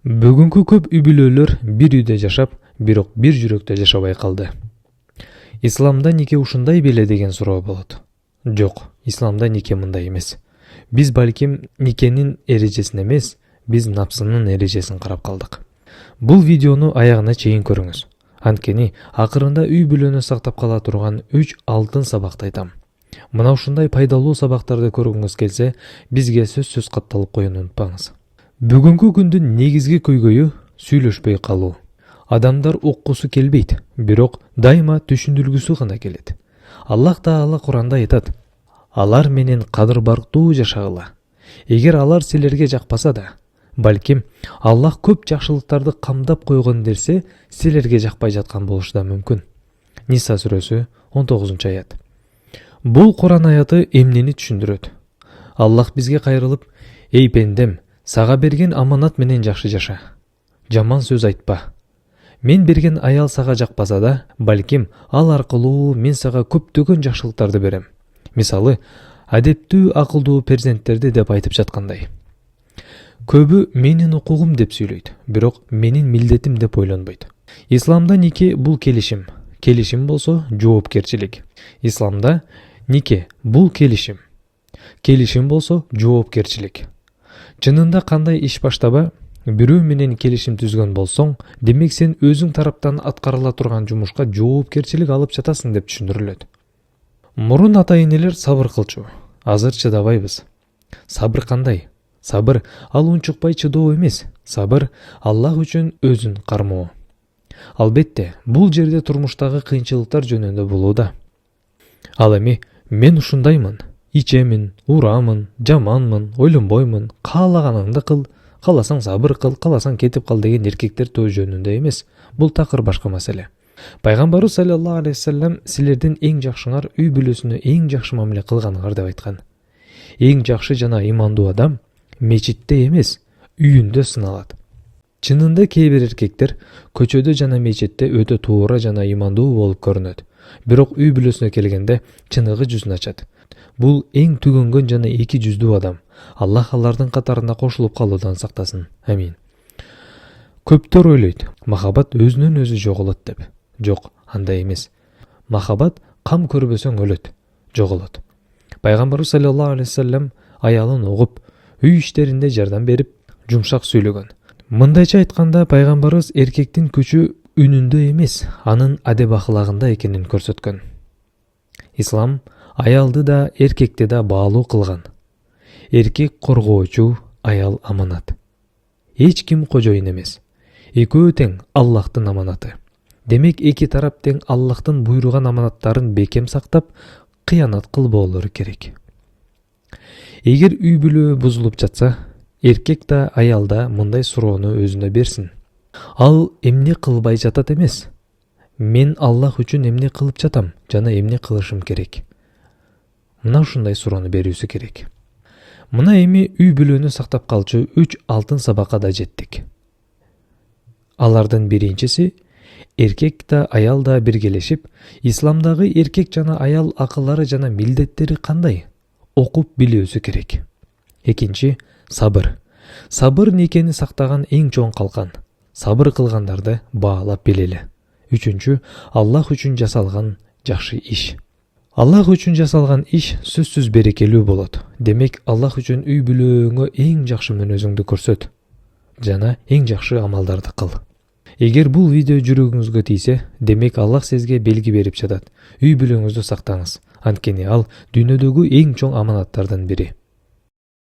Бүгүнкү көп үй бүлөлөр бир үйдө жашап, бирок бир жүрөктө жашабай калды. Исламда нике ушундай беле деген суроо болот. Жок, исламда нике мындай эмес. Биз балким никенин эрежесин эмес, биз напсынын эрежесин карап калдык. Бул видеону аягына чейин көрүңүз. Анткени акырында үй бүлөнү сактап кала турган 3 алтын сабакты айтам. Мына ушундай пайдалуу сабактарды көргүңүз келсе, бизге сөзсүз катталып коюуну унутпаңыз. Бүгүнкү күндүн негизги көйгөйү сүйлөшпөй калуу. Адамдар уккусу келбейт, бирок дайыма түшүндүргүсү гана келет. Аллах Таала Куранда айтат: "Алар менен кадыр барктуу жашагыла. Эгер алар силерге жакпаса да, балким Аллах көп жакшылыктарды камдап койгон дерсе, силерге жакпай жаткан болушу да мүмкүн." Ниса сүрөсү 19-аят. Бул Куран аяты эмнени түшүндүрөт? Аллах бизге кайрылып: "Эй пендем, сага берген аманат менен жакшы жаша. Жаман сөз айтпа. Мен берген аял сага жакпаса да, балким ал аркылуу мен сага көптөгөн жакшылыктарды берем. Мисалы, адептүү, акылдуу перзенттерди" деп айтып жаткандай. Көбү менин укугум деп сүйлөйт, бирок менин милдетим деп ойлонбойт. Исламда нике бул келишим. Келишим болсо жоопкерчилик. Исламда нике бул келишим. Келишим болсо жоопкерчилик. Чынында кандай иш баштаба, бирөө менен келишим түзгөн болсоң, демек сен өзүң тараптан аткарыла турган жумушка жоопкерчилик алып жатасың деп түшүндүрүлөт. Мурун ата-энелер сабыр кылчу, азыр чыдабайбыз. Сабыр кандай? Сабыр ал унчукпай чыдоо эмес. Сабыр Аллах үчүн өзүн кармоо. Албетте, бул жерде турмуштагы кыйынчылыктар жөнүндө болууда. Ал эми мен ушундаймын, ичемин, урамын, жаманмын, ойлонбоймун, каалаганыңды кыл, кааласаң сабыр кыл, кааласаң кетип кал деген эркектер тоо жөнүндө эмес. Бул такыр башка маселе. Пайгамбарыбыз саллаллаху алейхи вассалам силердин эң жакшыңар үй бүлөсүнө эң жакшы мамиле кылганыңар деп айткан. Эң жакшы жана имандуу адам мечитте эмес, үйүндө сыналат. Чынында кээ бир эркектер көчөдө жана мечитте өтө туура жана имандуу болуп көрүнөт. Бирок үй бүлөсүнө келгенде чыныгы жүзүн ачат. Бул эң түгөнгөн жана эки жүздүү адам. Аллах алардын катарына кошулуп калуудан сактасын. Амин. Көптөр ойлойт, махабат өзүнөн өзү жоголот деп. Жок, андай эмес. Махабат кам көрбөсөң өлөт, жоголот. Пайгамбарыбыз саллаллаху алейхи вассалам аялын угуп, үй иштеринде жардам берип, жумшак сүйлөгөн. Мындайча айтканда, пайгамбарыбыз эркектин күчү үнүндө эмес, анын адеп акылагында экенин көрсөткөн. Ислам аялды да, эркекти да баалуу кылган. Эркек коргоочу, аял аманат. Эч ким кожоюн эмес. Экөө тең Аллахтын аманаты. Демек эки тарап тең Аллахтын буйруган аманаттарын бекем сактап, кыянат кылбоолору керек. Эгер үй бүлө бузулуп жатса, эркек да, аял да мындай суроону өзүнө берсин. Ал эмне кылбай жатат эмес. Мен Аллах үчүн эмне кылып жатам жана эмне кылышым керек? Мына ушундай суроону берүүсү керек. Мына эми үй бүлөнү сактап калчу 3 алтын сабакка да жеттик. Алардын биринчиси, эркек да, аял да биргелешип, исламдагы эркек жана аял акылары жана милдеттери кандай? Окуп билүүсү керек. Экинчи, сабыр. Сабыр никени сактаган эң чоң калкан. Сабыр кылгандарды баалап билели. Үчүнчү, Аллах үчүн жасалган жакшы иш. Аллах үчүн жасалган иш сөзсүз берекелүү болот. Демек, Аллах үчүн үй бүлөңө эң жакшы мүнөзүңдү көрсөт жана эң жакшы амалдарды кыл. Эгер бул видео жүрөгүңүзгө тийсе, демек Аллах сизге белги берип жатат. Үй бүлөңүздү сактаңыз. Анткени ал дүйнөдөгү эң чоң аманаттардын бири.